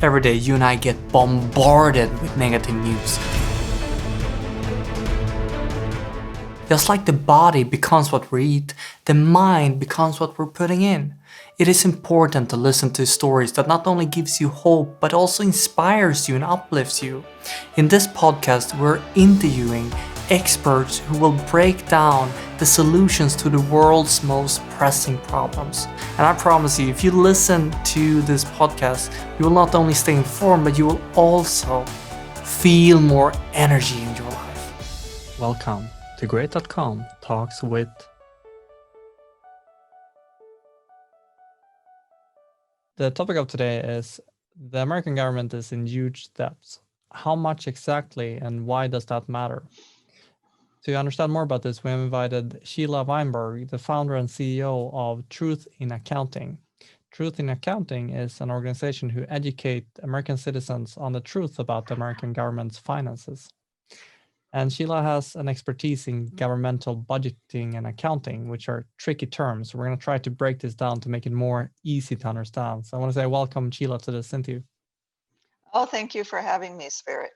every day you and I get bombarded with negative news. Just like the body becomes what we eat, the mind becomes what we're putting in. It is important to listen to stories that not only gives you hope, but also inspires you and uplifts you. In this podcast, we're interviewing experts who will break down the solutions to the world's most pressing problems. And I promise you, if you listen to this podcast, you will not only stay informed, but you will also feel more energy in your life. Welcome to Great.com Talks with. The topic of today is the American government is in huge debts. How much exactly and why does that matter? To understand more about this, we have invited Sheila Weinberg, the founder and CEO of Truth in Accounting. Truth in Accounting is an organization who educate American citizens on the truth about the American government's finances. And Sheila has an expertise in governmental budgeting and accounting, which are tricky terms. We're going to try to break this down to make it more easy to understand. So I want to say welcome, Sheila, to this interview. Oh, thank you for having me, Spirit.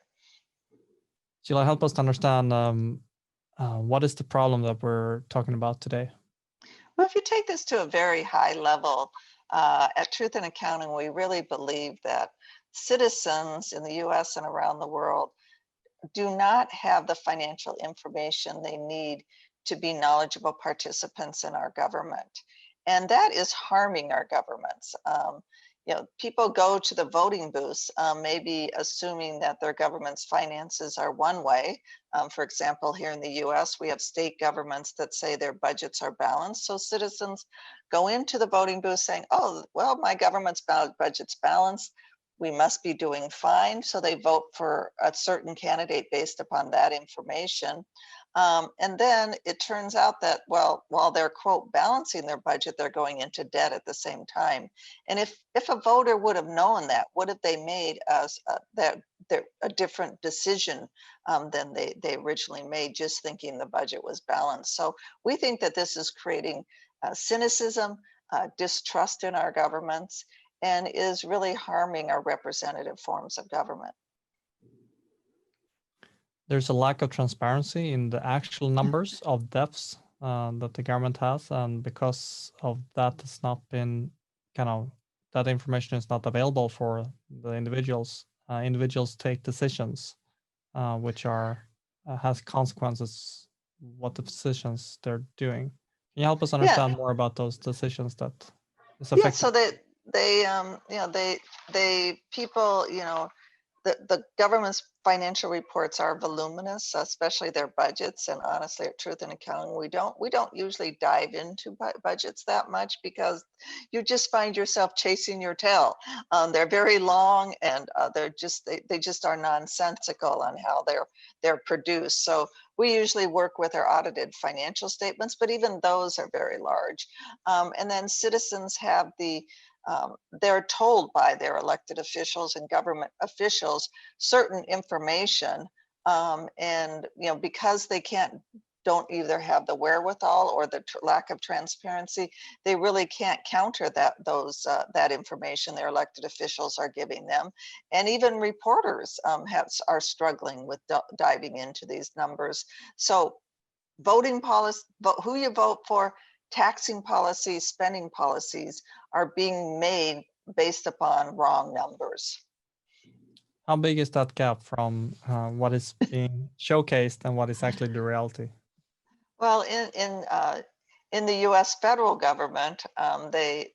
Sheila, help us to understand what is the problem that we're talking about today? Well, if you take this to a very high level, at Truth in Accounting, we really believe that citizens in the US and around the world do not have the financial information they need to be knowledgeable participants in our government. And that is harming our governments. People go to the voting booths, maybe assuming that their government's finances are one way. For example, here in the US, we have state governments that say their budgets are balanced. So citizens go into the voting booth saying, oh, well, my government's budget's balanced. We must be doing fine. So they vote for a certain candidate based upon that information. And then it turns out that, well, while they're, quote, balancing their budget, they're going into debt at the same time. And if a voter would have known that, would have they made a different decision than they originally made, just thinking the budget was balanced? So we think that this is creating cynicism, distrust in our governments, and is really harming our representative forms of government. There's a lack of transparency in the actual numbers of deaths that the government has, and because of that, it's not been that information is not available for the individuals. Individuals take decisions which has consequences. What the decisions they're doing. Can you help us understand more about those decisions that is affecting? Yeah, so the government's financial reports are voluminous, especially their budgets. And honestly, at Truth in Accounting, we don't usually dive into budgets that much because you just find yourself chasing your tail. They're very long, and they just are nonsensical on how they're produced. So we usually work with our audited financial statements, but even those are very large. And then citizens have they're told by their elected officials and government officials certain information, and because they don't either have the wherewithal or the lack of transparency, they really can't counter that information their elected officials are giving them. And even reporters are struggling with diving into these numbers. So voting policy, who you vote for, taxing policies, spending policies are being made based upon wrong numbers. How big is that gap from what is being showcased and what is actually the reality? Well, in the U.S. federal government, they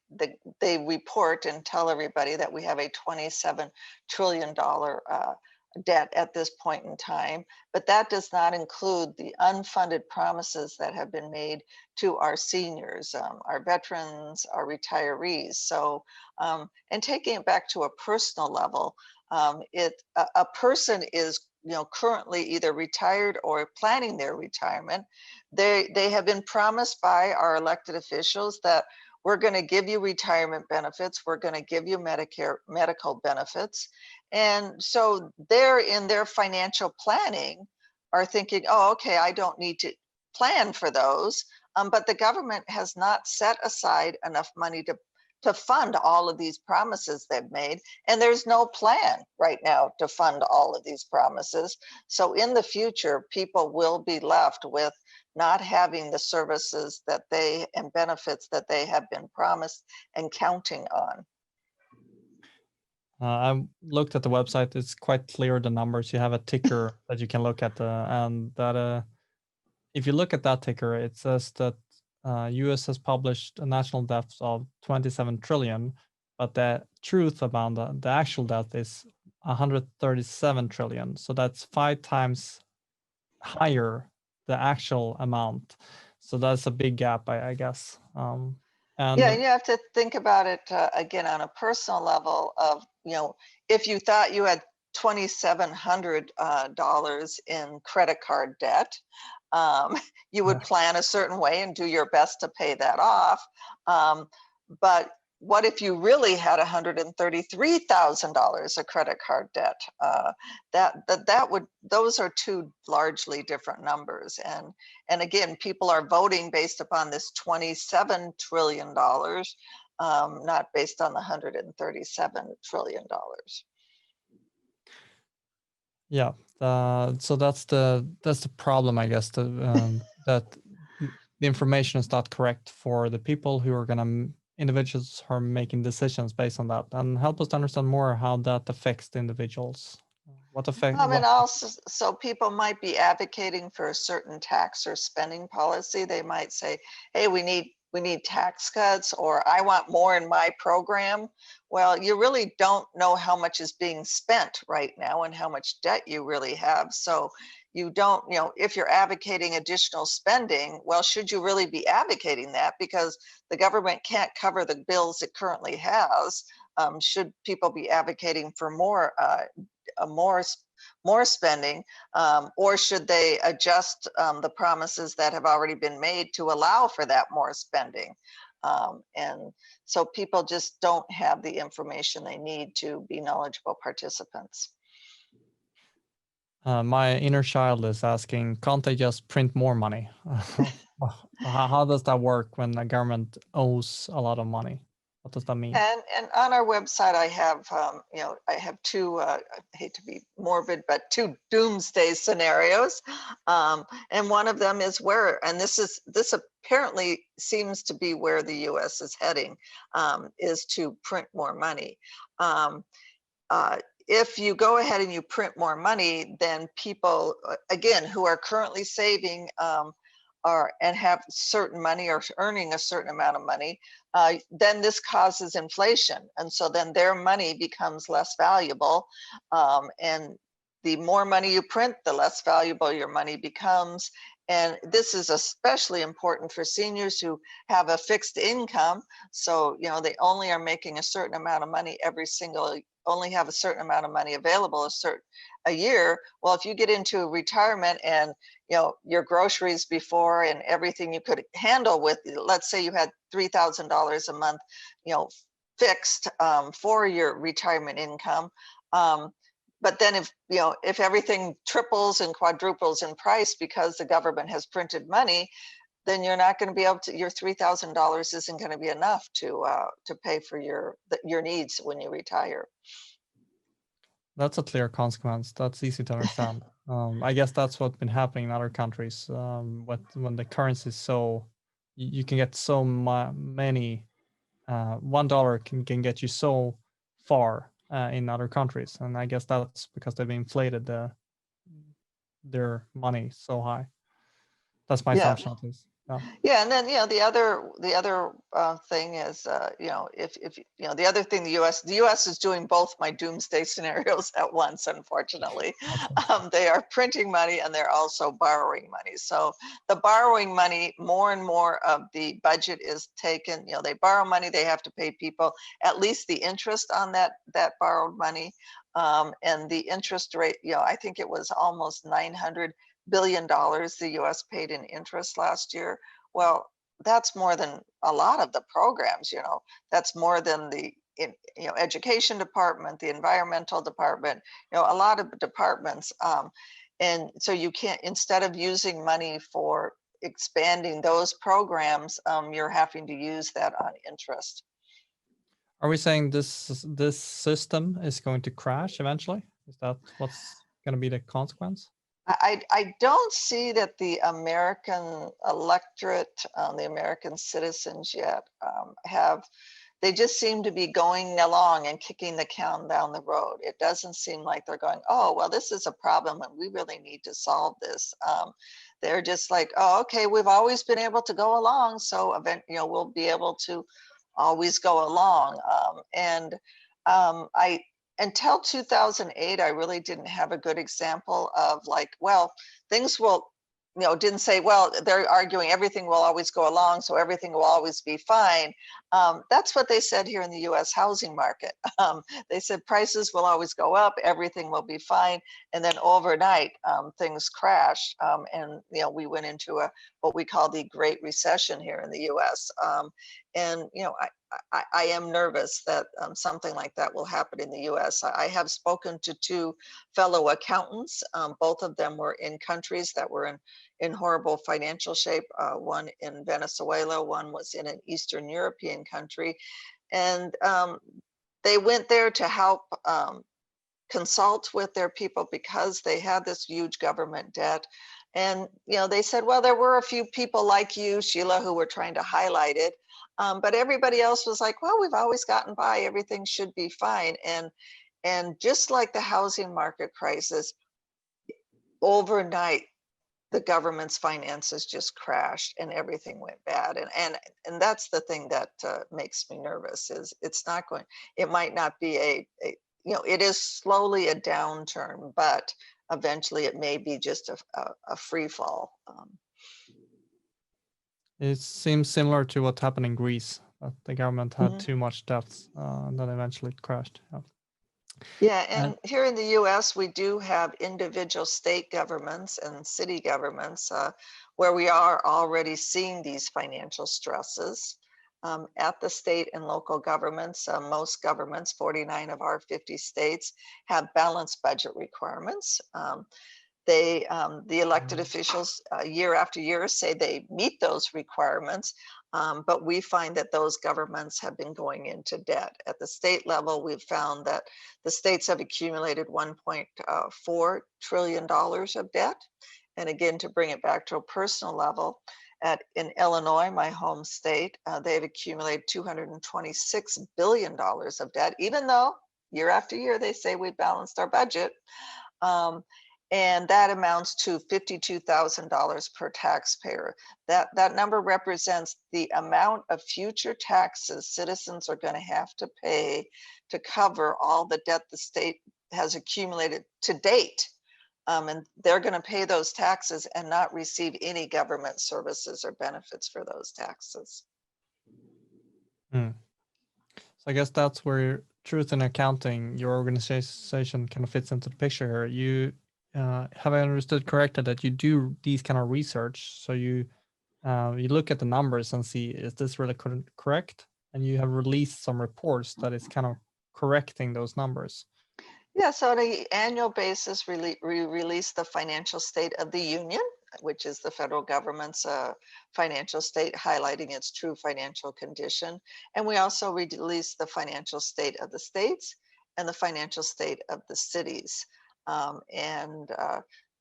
report and tell everybody that we have a $27 trillion debt at this point in time, but that does not include the unfunded promises that have been made to our seniors, our veterans, our retirees. So, and taking it back to a personal level, a person is currently either retired or planning their retirement. They have been promised by our elected officials that we're going to give you retirement benefits, we're going to give you Medicare medical benefits. And so they're in their financial planning are thinking, oh, okay, I don't need to plan for those. But the government has not set aside enough money to fund all of these promises they've made. And there's no plan right now to fund all of these promises. So in the future, people will be left with not having the services that they and benefits that they have been promised and counting on. I looked at the website. It's quite clear, the numbers. You have a ticker that you can look at, and that if you look at that ticker, it says that US has published a national debt of 27 trillion, but the truth about the actual debt is 137 trillion. So that's 5 times higher, the actual amount. So that's a big gap, I guess. Yeah, And and you have to think about it again on a personal level of, if you thought you had $2,700 in credit card debt, you would plan a certain way and do your best to pay that off. But what if you really had $133,000 of credit card debt? Those are two largely different numbers. And again, people are voting based upon this $27 trillion, not based on the $137 trillion. yeah, so that's the problem, I guess. That the information is not correct for the people who are individuals who are making decisions based on that, and help us to understand more how that affects the individuals. What affect? And What? also, so people might be advocating for a certain tax or spending policy. They might say, hey, we need tax cuts, or I want more in my program. Well, you really don't know how much is being spent right now and how much debt you really have. So you don't, if you're advocating additional spending, well, should you really be advocating that? Because the government can't cover the bills it currently has. Should people be advocating for more spending, or should they adjust the promises that have already been made to allow for that more spending? And so people just don't have the information they need to be knowledgeable participants. My inner child is asking, can't they just print more money? How does that work when the government owes a lot of money? What does that mean? And on our website, I have I have two. I hate to be morbid, but two doomsday scenarios, and one of them is and this apparently seems to be where the U.S. is heading, is to print more money. If you go ahead and you print more money, then people, again, who are currently saving and have certain money or earning a certain amount of money, then this causes inflation. And so then their money becomes less valuable. And the more money you print, the less valuable your money becomes. And this is especially important for seniors who have a fixed income. So, they only are making a certain amount of money only have a certain amount of money available a year. Well, if you get into retirement and your groceries before and everything you could handle with, let's say you had $3,000 a month, fixed for your retirement income. But then if everything triples and quadruples in price because the government has printed money, then you're not going to be able to. Your $3,000 isn't going to be enough to pay for your needs when you retire. That's a clear consequence. That's easy to understand. I guess that's what's been happening in other countries. When the currency is you can get so many. $1 can get you so far in other countries, and I guess that's because they've inflated their money so high. That's my Yeah. assumption, at least. Yeah. Yeah, and then the other thing is if the other thing the U.S. is doing both my doomsday scenarios at once. Unfortunately, Okay. they are printing money and they're also borrowing money. So the borrowing money, more and more of the budget is taken. They borrow money, they have to pay people at least the interest on that borrowed money, and the interest rate. I think it was almost $900 billion the U.S. paid in interest last year. Well, that's more than a lot of the programs. That's more than the education department, the environmental department, a lot of departments. And so you can't, instead of using money for expanding those programs, you're having to use that on interest. Are we saying this system is going to crash eventually? Is that what's going to be the consequence? I don't see that the American electorate, the American citizens yet they just seem to be going along and kicking the can down the road. It doesn't seem like they're going, oh, well, this is a problem and we really need to solve this. They're just like, oh, okay, we've always been able to go along, so we'll be able to always go along. I until 2008, I really didn't have a good example of like, well, things will, didn't say, well, they're arguing everything will always go along, so everything will always be fine. That's what they said here in the US housing market. They said prices will always go up, everything will be fine. And then overnight, things crashed. And, we went into what we call the Great Recession here in the US. I am nervous that something like that will happen in the US. I have spoken to two fellow accountants. Both of them were in countries that were in horrible financial shape. One in Venezuela, one was in an Eastern European country. And they went there to help consult with their people because they had this huge government debt. And, they said, well, there were a few people like you, Sheila, who were trying to highlight it. But everybody else was like, well, we've always gotten by, everything should be fine. And just like the housing market crisis, overnight, the government's finances just crashed and everything went bad. And that's the thing that makes me nervous is it might not be it is slowly a downturn, but eventually it may be just a free fall. It seems similar to what happened in Greece. That the government had Mhm. too much debt, and then eventually it crashed. Yeah. Yeah, and here in the US, we do have individual state governments and city governments where we are already seeing these financial stresses. At the state and local governments, most governments, 49 of our 50 states, have balanced budget requirements. The elected officials year after year say they meet those requirements, but we find that those governments have been going into debt. At the state level, we've found that the states have accumulated $1.4 trillion of debt. And again, to bring it back to a personal level, in Illinois, my home state, they've accumulated $226 billion of debt, even though year after year they say we balanced our budget. And that amounts to $52,000 per taxpayer. That number represents the amount of future taxes citizens are going to have to pay to cover all the debt the state has accumulated to date. And they're going to pay those taxes and not receive any government services or benefits for those taxes. Hmm. So I guess that's where truth in accounting, your organization kind of fits into the picture here. You have I understood correctly that you do these kind of research? So you look at the numbers and see is this really correct, and you have released some reports that is kind of correcting those numbers. Yeah, so on an annual basis, we release the financial state of the union, which is the federal government's financial state, highlighting its true financial condition. And we also release the financial state of the states and the financial state of the cities. And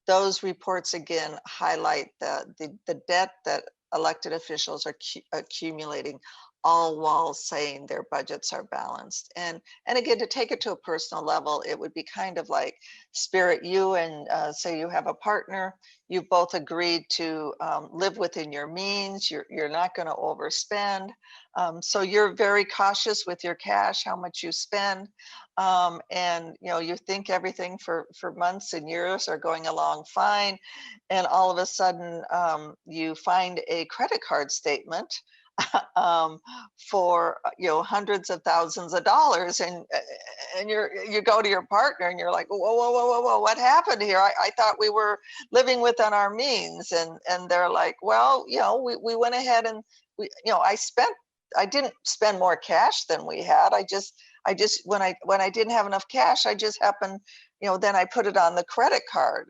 those reports, again, highlight the debt that elected officials are accumulating, all while saying their budgets are balanced. And again, to take it to a personal level, it would be kind of like Spirit, you and say you have a partner, you both agreed to live within your means, you're not going to overspend. So you're very cautious with your cash, how much you spend. And you think everything for months and years are going along fine. And all of a sudden you find a credit card statement for hundreds of thousands of dollars, and you go to your partner and you're like, whoa, what happened here? I thought we were living within our means. And they're like, well, we went ahead and I didn't spend more cash than we had. I just when I didn't have enough cash, I just happened, then I put it on the credit card.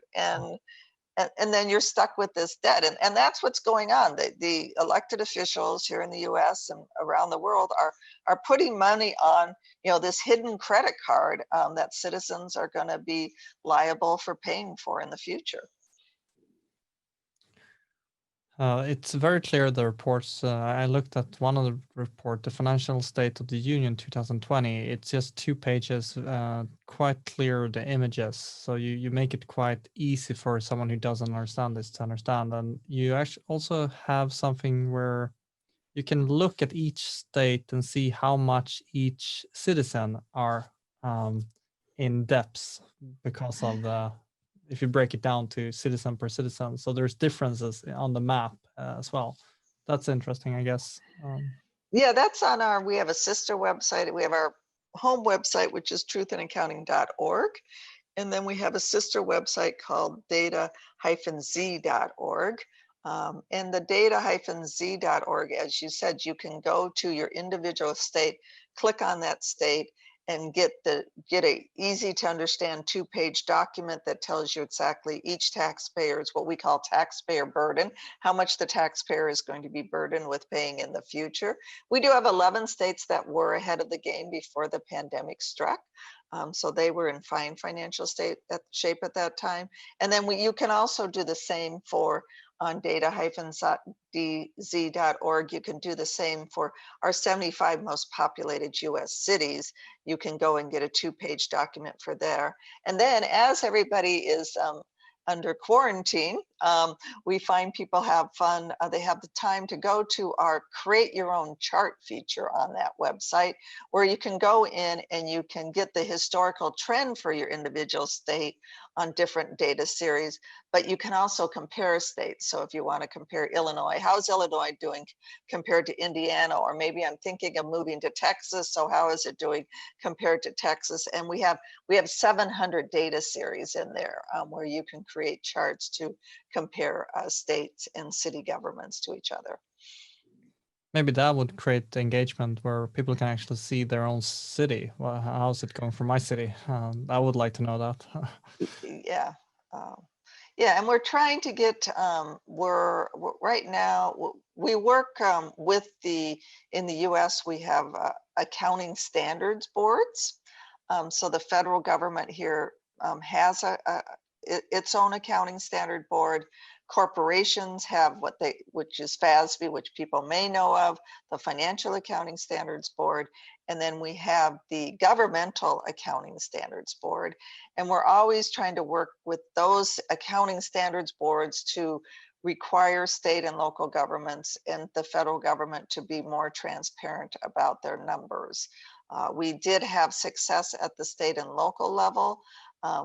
and then you're stuck with this debt. And that's what's going on. The elected officials here in the US and around the world are putting money on, this hidden credit card that citizens are going to be liable for paying for in the future. It's very clear the reports. I looked at one of the report, the Financial State of the Union 2020. It's just 2 pages, quite clear the images. So you make it quite easy for someone who doesn't understand this to understand. And you actually also have something where you can look at each state and see how much each citizen are in depths because of the, if you break it down to citizen per citizen. So there's differences on the map as well. That's interesting, I guess. Yeah, that's on we have a sister website. We have our home website, which is truthandaccounting.org. And then we have a sister website called data-z.org. And the data-z.org, as you said, you can go to your individual state, click on that state, and get a easy to understand 2-page document that tells you exactly each taxpayer's, what we call taxpayer burden, how much the taxpayer is going to be burdened with paying in the future. We do have 11 states that were ahead of the game before the pandemic struck. So they were in fine financial shape at that time. And then you can also do the same on data-z.org. You can do the same for our 75 most populated US cities. You can go and get a 2-page document for there. And then as everybody is under quarantine, we find people have fun. They have the time to go to our create your own chart feature on that website, where you can go in and you can get the historical trend for your individual state on different data series, but you can also compare states. So if you want to compare Illinois, how's Illinois doing compared to Indiana? Or maybe I'm thinking of moving to Texas, so how is it doing compared to Texas? And we have 700 data series in there where you can create charts to compare states and city governments to each other. Maybe that would create engagement where people can actually see their own city. Well, how's it going for my city? I would like to know that. Yeah. Yeah, and we're trying to get, we're right now, we work with in the US, we have accounting standards boards. So the federal government here has its own accounting standard board. Corporations have which is FASB, which people may know of, the Financial Accounting Standards Board. And then we have the Governmental Accounting Standards Board. And we're always trying to work with those accounting standards boards to require state and local governments and the federal government to be more transparent about their numbers. We did have success at the state and local level,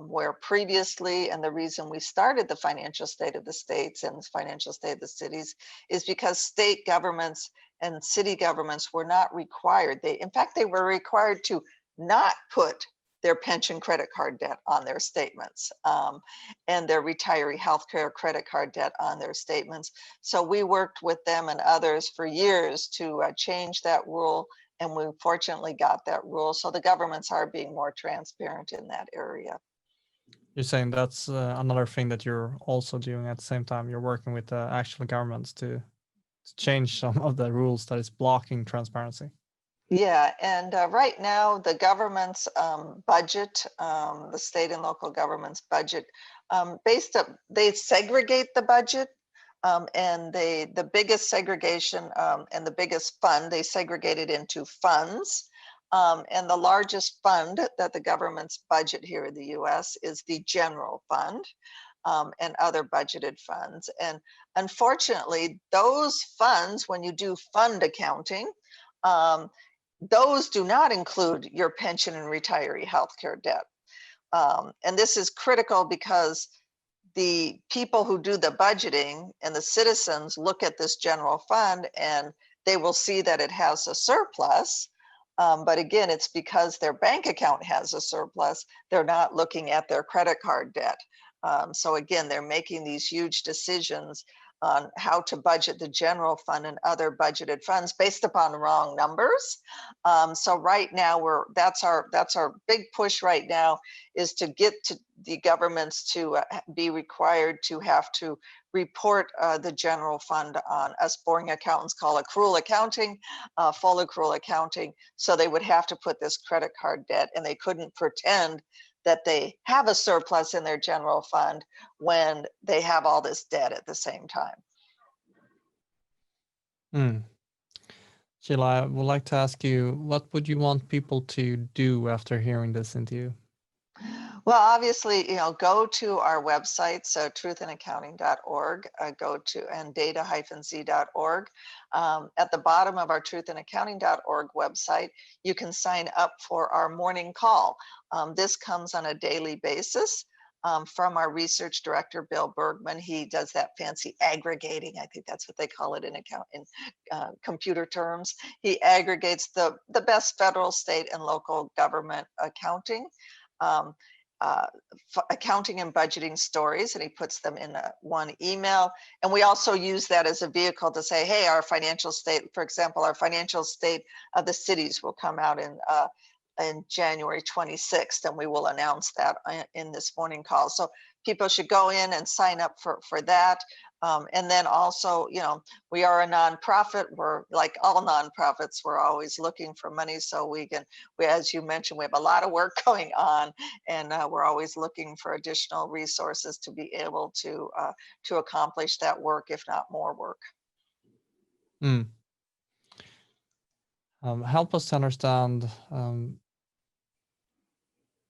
where previously, and the reason we started the financial state of the states and financial state of the cities is because state governments and city governments were not required. In fact, they were required to not put their pension credit card debt on their statements and their retiree healthcare credit card debt on their statements. So we worked with them and others for years to change that rule. And we fortunately got that rule. So the governments are being more transparent in that area. You're saying that's another thing that you're also doing at the same time. You're working with the actual governments to change some of the rules that is blocking transparency. Yeah, and right now the government's budget, the state and local government's budget, they segregate the budget. And the biggest segregation and the biggest fund, they segregate it into funds. And the largest fund that the government's budget here in the US is the general fund and other budgeted funds. And unfortunately, those funds, when you do fund accounting, those do not include your pension and retiree healthcare debt. And this is critical because the people who do the budgeting and the citizens look at this general fund and they will see that it has a surplus. But again, it's because their bank account has a surplus. They're not looking at their credit card debt. So again, they're making these huge decisions on how to budget the general fund and other budgeted funds based upon wrong numbers. So right now that's our big push right now, is to get to the governments to be required to have to report the general fund on, us boring accountants call accrual accounting, full accrual accounting. So they would have to put this credit card debt, and they couldn't pretend that they have a surplus in their general fund when they have all this debt at the same time. Sheila, I would like to ask you, what would you want people to do after hearing this interview? Well, obviously, go to our website, so truthandaccounting.org, go to and data-z.org. At the bottom of our truthandaccounting.org website, you can sign up for our morning call. This comes on a daily basis. From our research director, Bill Bergman. He does that fancy aggregating. I think that's what they call it in computer terms. He aggregates the best federal, state, and local government accounting. Accounting and budgeting stories, and he puts them in one email. And we also use that as a vehicle to say, hey, our financial state, for example, our financial state of the cities will come out in January 26th, and we will announce that in this morning call. So people should go in and sign up for that. And then also, we are a nonprofit. We're like all nonprofits. We're always looking for money, so we as you mentioned, we have a lot of work going on, and we're always looking for additional resources to be able to accomplish that work, if not more work. Help us to understand,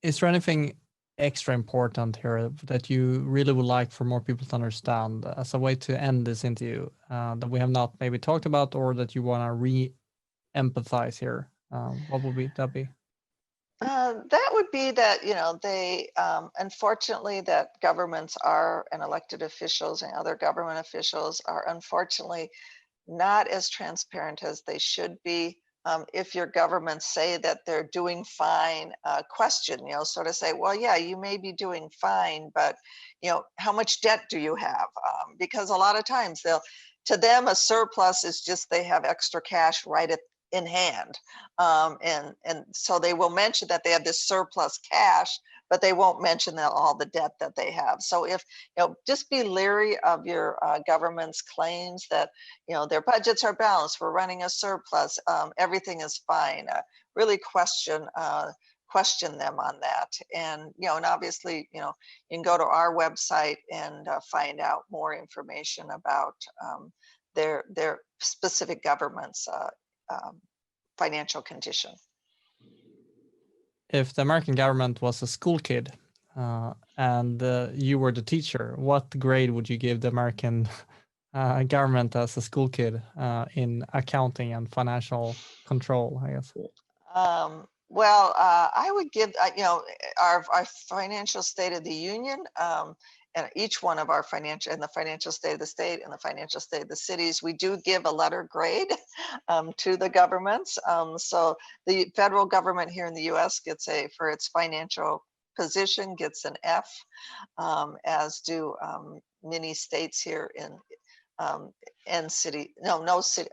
is there anything extra important here that you really would like for more people to understand as a way to end this interview that we have not maybe talked about, or that you want to re-empathize here? What would that be? That would be that, they, unfortunately, that governments are, and elected officials and other government officials are unfortunately not as transparent as they should be. If your governments say that they're doing fine, question, sort of say, well, yeah, you may be doing fine, but, how much debt do you have? Because a lot of times to them, a surplus is just they have extra cash right in hand. And so they will mention that they have this surplus cash, but they won't mention all the debt that they have. So if, just be leery of your government's claims that, their budgets are balanced, we're running a surplus, everything is fine. Really question them on that. And, and obviously, you can go to our website and find out more information about their specific governments financial condition. If the American government was a school kid and you were the teacher, what grade would you give the American government as a school kid in accounting and financial control, I guess? Well, I would give, our financial state of the union, and each one of our financial, and the financial state of the state and the financial state of the cities, we do give a letter grade to the governments. So the federal government here in the US gets for its financial position, gets an F, as do many states here and city, no city,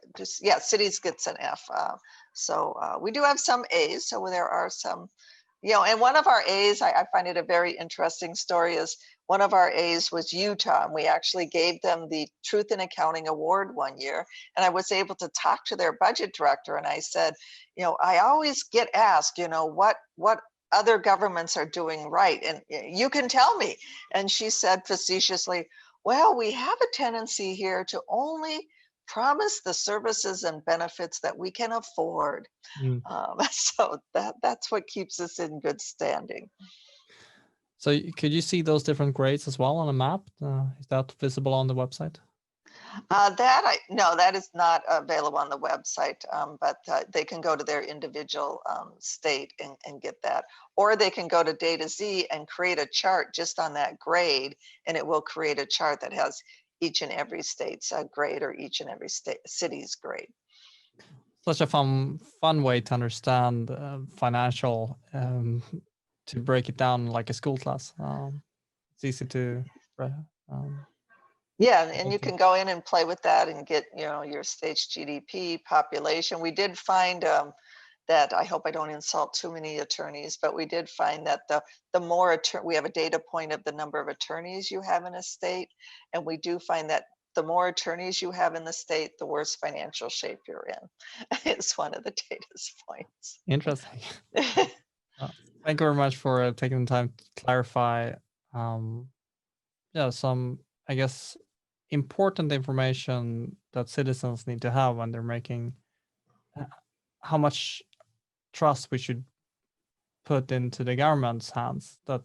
cities gets an F. So we do have some A's. So there are some, and one of our A's, I find it a very interesting story, is one of our A's was Utah, and we actually gave them the Truth in Accounting Award one year. And I was able to talk to their budget director, and I said, I always get asked, what other governments are doing right, and you can tell me. And she said facetiously, well, we have a tendency here to only promise the services and benefits that we can afford. So that's what keeps us in good standing. So could you see those different grades as well on a map? Is that visible on the website? No, that is not available on the website, but they can go to their individual state and get that. Or they can go to Data-Z and create a chart just on that grade, and it will create a chart that has each and every state's grade, or each and every city's grade. Such a fun way to understand financial, to break it down like a school class. It's easy to Yeah, and you Thank you. can go in and play with that and get, your state's GDP, population. We did find that, I hope I don't insult too many attorneys, but we did find that the more we have a data point of the number of attorneys you have in a state, and we do find that the more attorneys you have in the state, the worse financial shape you're in. It's one of the data points. Interesting. Uh, Thank you very much for taking the time to clarify. Um, yeah, some, I guess, important information that citizens need to have when they're making uh, how much trust we should put into the government's hands that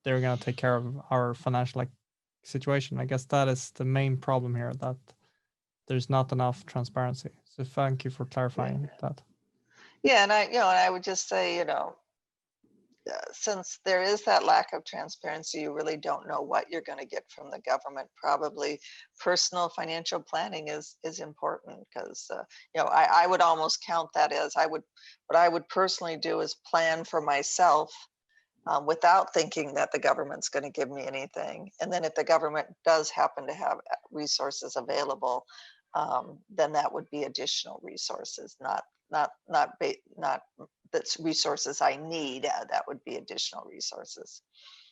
they're going to take care of our financial situation. I guess that is the main problem here, that there's not enough transparency. So thank you for clarifying that. Yeah, and I would just say, since there is that lack of transparency, you really don't know what you're going to get from the government. Probably personal financial planning is important, because I would almost count that as what I would personally do is plan for myself, without thinking that the government's going to give me anything. And then if the government does happen to have resources available, then that would be additional resources, not that's resources I need. That would be additional resources.